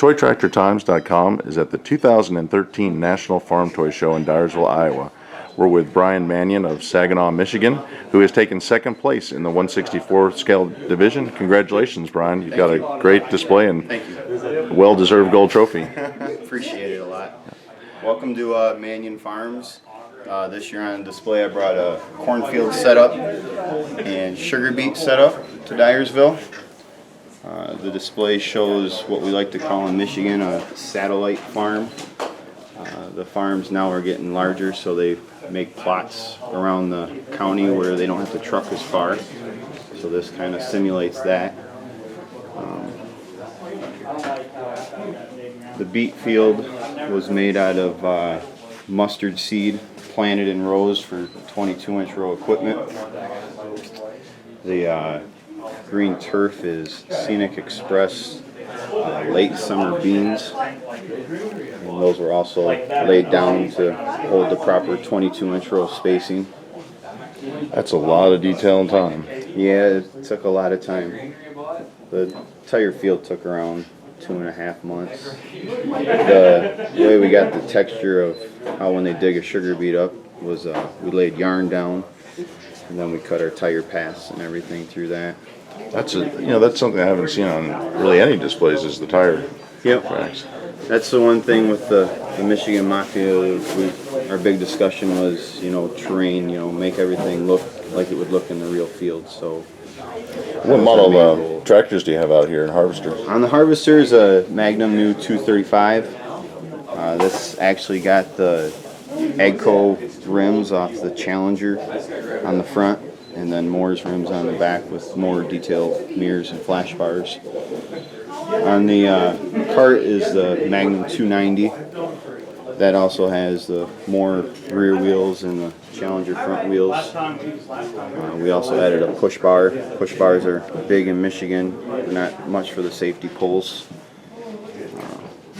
ToyTractorTimes.com is at the 2013 National Farm Toy Show in Dyersville, Iowa. We're with Brian Mannion of Saginaw, Michigan, who has taken second place in the 164 scale division. Congratulations, Brian. You've got a great display and well-deserved gold trophy. Appreciate it a lot. Welcome to Mannion Farms. This year on display I brought a cornfield setup and sugar beet setup to Dyersville. The display shows what we like to call in Michigan a satellite farm. The farms now are getting larger, so they make plots around the county where they don't have to truck as far. So this kind of simulates that. The beet field was made out of mustard seed planted in rows for 22-inch row equipment. The green turf is Scenic Express late summer beans, and those were also laid down to hold the proper 22-inch row spacing. That's a lot of detail and time. Yeah, it took a lot of time. The entire field took around 2.5 months. The way we got the texture of how when they dig a sugar beet up was we laid yarn down, and then we cut our tire paths and everything through that. That's that's something I haven't seen on really any displays is the tire tracks. That's the one thing with the Michigan Mafia. Our big discussion was terrain. Make everything look like it would look in the real field. So. What model tractors do you have out here and harvesters? On the harvester is a Magnum New 235. This actually got the Agco rims off the Challenger on the front, and then Moore's rims on the back with more detailed mirrors and flash bars. On the cart is the Magnum 290. That also has the Moore rear wheels and the Challenger front wheels. We also added a push bar. Push bars are big in Michigan. They're not much for the safety poles.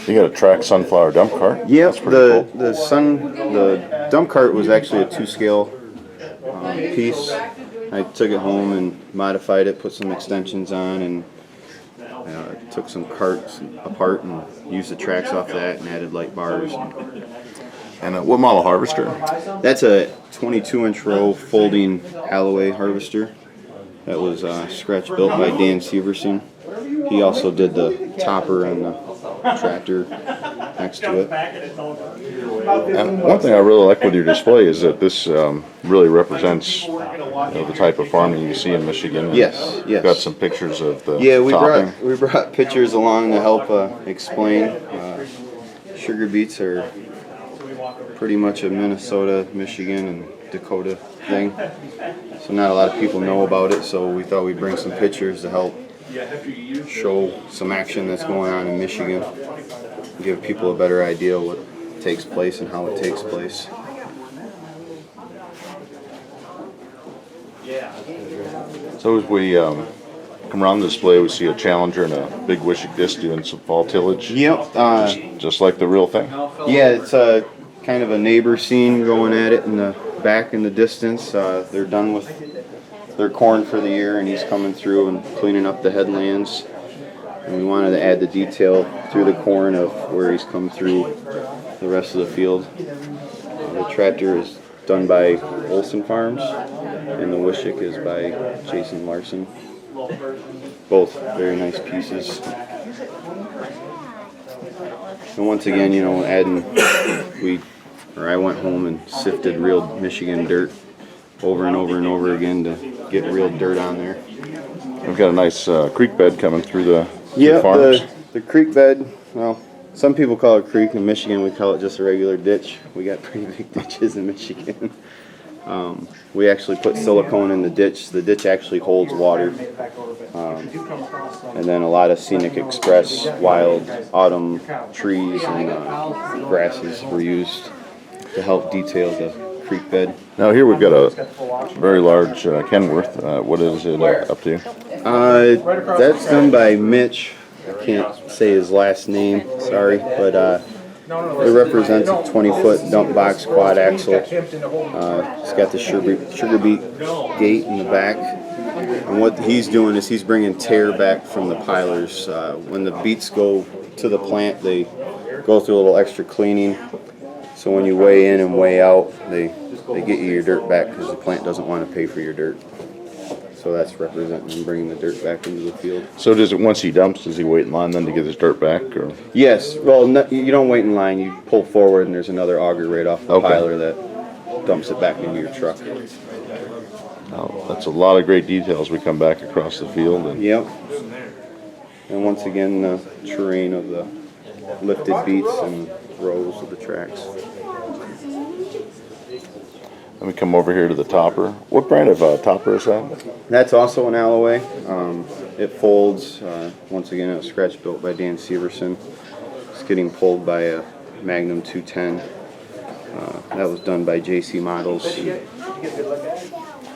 You got a track sunflower dump cart? Yep. The dump cart was actually a 2-scale piece. I took it home and modified it, put some extensions on, and took some carts apart and used the tracks off that and added light bars. And what model harvester? That's a 22-inch row folding Alloway harvester. That was scratch built by Dan Severson. He also did the topper and the tractor next to it. And one thing I really like with your display is that this really represents the type of farming you see in Michigan. Yes. You've got some pictures of the topping. We brought pictures along to help explain. Sugar beets are pretty much a Minnesota, Michigan, and Dakota thing. So not a lot of people know about it, so we thought we'd bring some pictures to help show some action that's going on in Michigan, give people a better idea of what takes place and how it takes place. So as we come around the display, we see a Challenger and a big Wishick disc doing some fall tillage. Yep. Just like the real thing. Yeah, it's a kind of a neighbor scene going at it in the back in the distance. They're done with their corn for the year, and he's coming through and cleaning up the headlands. And we wanted to add the detail through the corn of where he's come through the rest of the field. The tractor is done by Olson Farms, and the Wishick is by Jason Larson. Both very nice pieces. And once again, I went home and sifted real Michigan dirt over and over and over again to get real dirt on there. We've got a nice creek bed coming through the farms. The creek bed, well, some people call it creek. In Michigan, we call it just a regular ditch. We got pretty big ditches in Michigan. We actually put silicone in the ditch. The ditch actually holds water. And then a lot of Scenic Express wild autumn trees and grasses were used to help detail the creek bed. Now here we've got a very large Kenworth. What is it up to? That's done by Mitch. I can't say his last name, sorry, but it represents a 20-foot dump box quad axle. It's got the sugar beet gate in the back. And what he's doing is he's bringing tear back from the pilers. When the beets go to the plant, they go through a little extra cleaning. So when you weigh in and weigh out, they get you your dirt back because the plant doesn't want to pay for your dirt. So that's representing and bringing the dirt back into the field. So does it, once he dumps, does he wait in line then to get his dirt back? Or? Yes. Well, no, you don't wait in line. You pull forward, and there's another auger right off the piler that dumps it back into your truck. Oh, that's a lot of great details we come back across the field. And yep. And once again, the terrain of the lifted beets and rows of the tracks. Let me come over here to the topper. What brand of topper is that? That's also an Alloway. It folds. Once again, it was scratch built by Dan Severson. It's getting pulled by a Magnum 210. That was done by JC Models.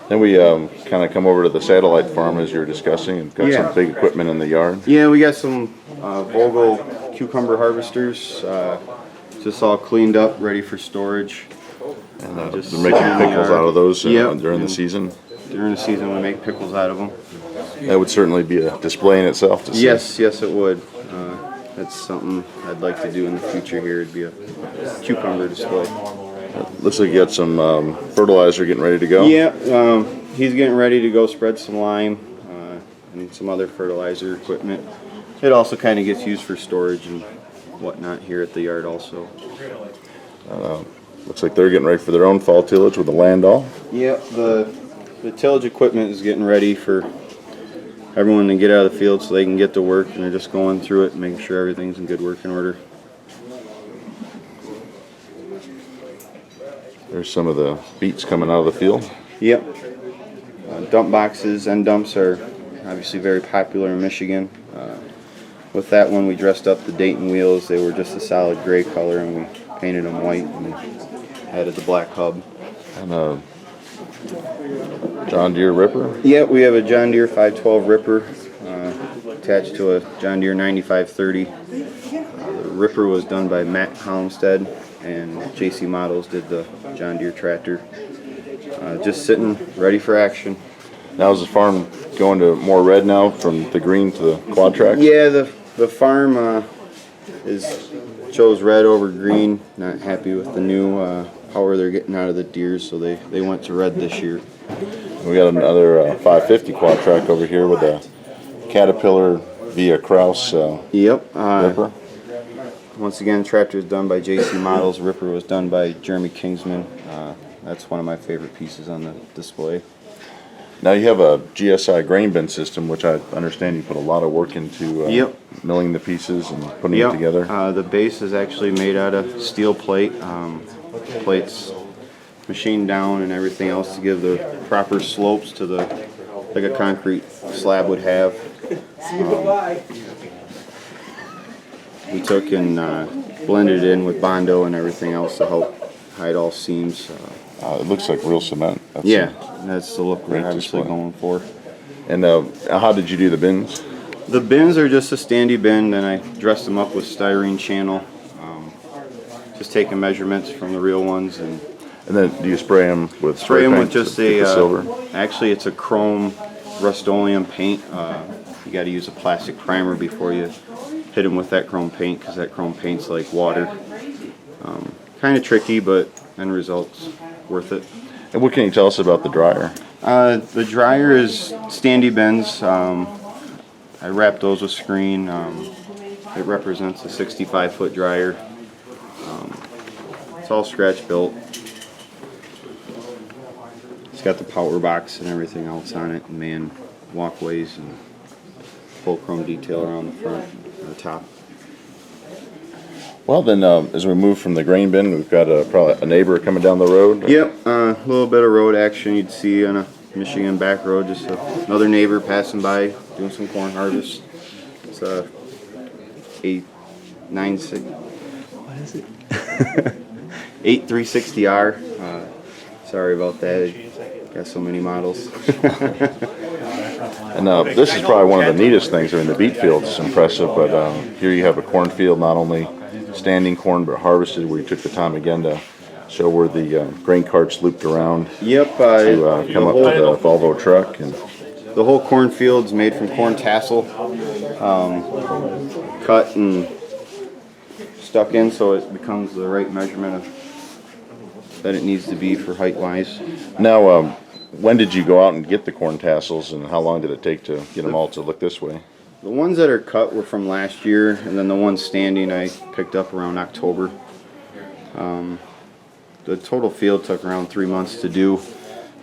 Then we kind of come over to the satellite farm as you were discussing and got some big equipment in the yard. Yeah, we got some Vogel cucumber harvesters. Just all cleaned up, ready for storage. And they're making pickles out of those during the season. During the season, we make pickles out of them. That would certainly be a display in itself to see. Yes, it would. That's something I'd like to do in the future here. It'd be a cucumber display. Looks like you got some fertilizer getting ready to go. Yeah, he's getting ready to go spread some lime and some other fertilizer equipment. It also kind of gets used for storage and whatnot here at the yard also. Looks like they're getting ready for their own fall tillage with the landall. Yep, the tillage equipment is getting ready for everyone to get out of the field so they can get to work, and they're just going through it and making sure everything's in good working order. There's some of the beets coming out of the field. Yep. Dump boxes and dumps are obviously very popular in Michigan. With that one, we dressed up the Dayton wheels. They were just a solid gray color, and we painted them white and added the black hub. And a John Deere ripper? Yeah, we have a John Deere 512 ripper attached to a John Deere 9530. The ripper was done by Matt Holmstead, and JC Models did the John Deere tractor. Just sitting ready for action. Now is the farm going to more red now from the green to the quad tracks? Yeah, the farm chose red over green. Not happy with the new power they're getting out of the Deeres, so they went to red this year. We got another 550 quad track over here with a Caterpillar via Kraus ripper. Once again, tractor is done by JC Models. Ripper was done by Jeremy Kingsman. That's one of my favorite pieces on the display. Now you have a GSI grain bin system, which I understand you put a lot of work into milling the pieces and putting it together. The base is actually made out of steel plate. Plates machined down and everything else to give the proper slopes to like a concrete slab would have. We took and blended it in with Bondo and everything else to help hide all seams. It looks like real cement. That's the look we're obviously going for. And how did you do the bins? The bins are just a standy bin, then I dressed them up with styrene channel. Just taking measurements from the real ones, and then do you spray them with spray them with paint just silver? Actually, it's a chrome Rust-Oleum paint. You got to use a plastic primer before you hit them with that chrome paint, because that chrome paint's like water. Kind of tricky, but end results worth it. And what can you tell us about the dryer? The dryer is standy bins. I wrapped those with screen. It represents a 65-foot dryer. It's all scratch built. It's got the power box and everything else on it, and man walkways and full chrome detail around the front and the top. Well then, as we move from the grain bin, we've got probably a neighbor coming down the road. Yep, a little bit of road action you'd see on a Michigan back road. Just another neighbor passing by doing some corn harvest. It's a 896. What is it? 8360R. Sorry about that. Got so many models. And this is probably one of the neatest things. I mean, the beet field is impressive, but here you have a cornfield, not only standing corn but harvested, where you took the time again to show where the grain carts looped around. Yep. To come up to the Volvo truck. And the whole cornfield's made from corn tassel, cut and stuck in so it becomes the right measurement that it needs to be for height wise. Now, when did you go out and get the corn tassels, and how long did it take to get them all to look this way? The ones that are cut were from last year, and then the ones standing I picked up around October. The total field took around 3 months to do.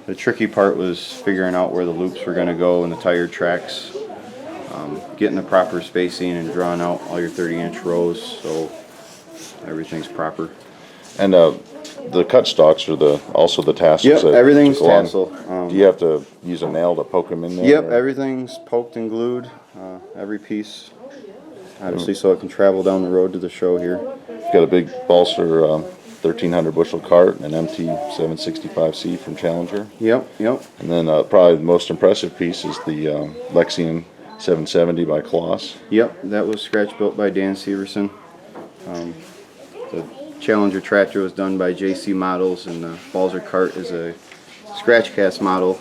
The tricky part was figuring out where the loops were going to go and the tire tracks, getting the proper spacing and drawing out all your 30-inch rows so everything's proper. And the cut stalks are also the tassels. Yep, everything's go on. tassel. Do you have to use a nail to poke them in there? Yep, or? everything's poked and glued, every piece, obviously, so it can travel down the road to the show here. You've got a big Balser 1,300 bushel cart, an MT 765C from Challenger. Yep. And then probably the most impressive piece is the Lexion 770 by Kloss. Yep, that was scratch built by Dan Severson. The Challenger tractor was done by JC Models, and the Balser cart is a scratch cast model.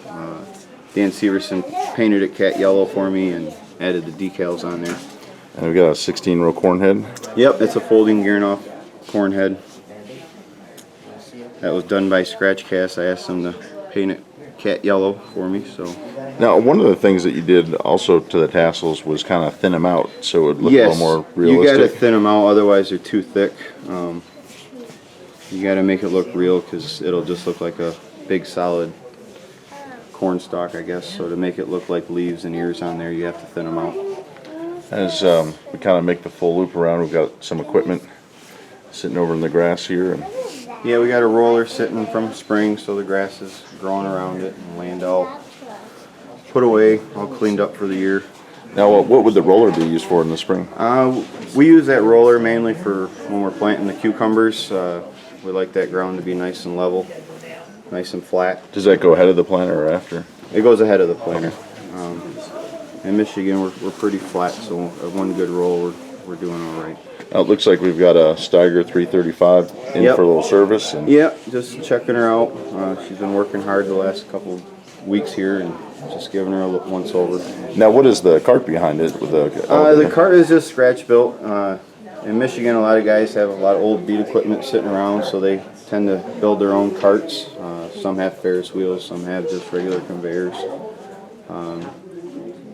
Dan Severson painted it cat yellow for me and added the decals on there. And we've got a 16-row corn head. Yep, it's a folding Gearnoff corn head. That was done by scratch cast. I asked them to paint it cat yellow for me. So Now, one of the things that you did also to the tassels was kind of thin them out so it would look a yes, little more you realistic. got to thin them out, otherwise they're too thick. You got to make it look real because it'll just look like a big solid corn stalk, I guess. So to make it look like leaves and ears on there, you have to thin them out. As we kind of make the full loop around, we've got some equipment sitting over in the grass here. And Yeah, we got a roller sitting from spring, so the grass is growing around it and land all put away, all cleaned up for the year. now, what would the roller be used for in the spring? We use that roller mainly for when we're planting the cucumbers. We like that ground to be nice and level, nice and flat. Does that go ahead of the planter or after? It goes ahead of the planter. In Michigan, we're pretty flat, so one good roll, we're doing all right. Now, it looks like we've got a Steiger 335 in Yep. for a little service. And Yep, just checking her out. She's been working hard the last couple of weeks here, and just giving her a once over. now, what is the cart behind it? With The cart is just scratch built. In Michigan, a lot of guys have a lot of old Beet equipment sitting around, so they tend to build their own carts. Some have Ferris wheels, some have just regular conveyors.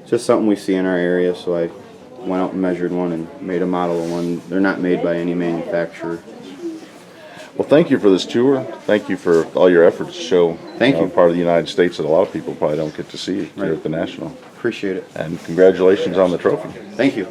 Just something we see in our area, so I went out and measured one and made a model of one. They're not made by any manufacturer. Well, thank you for this tour. Thank you for all your efforts to show Thank you. part of the United States that a lot of people probably don't get to see here Right. at the National. Appreciate it. And congratulations on the trophy. Thank you.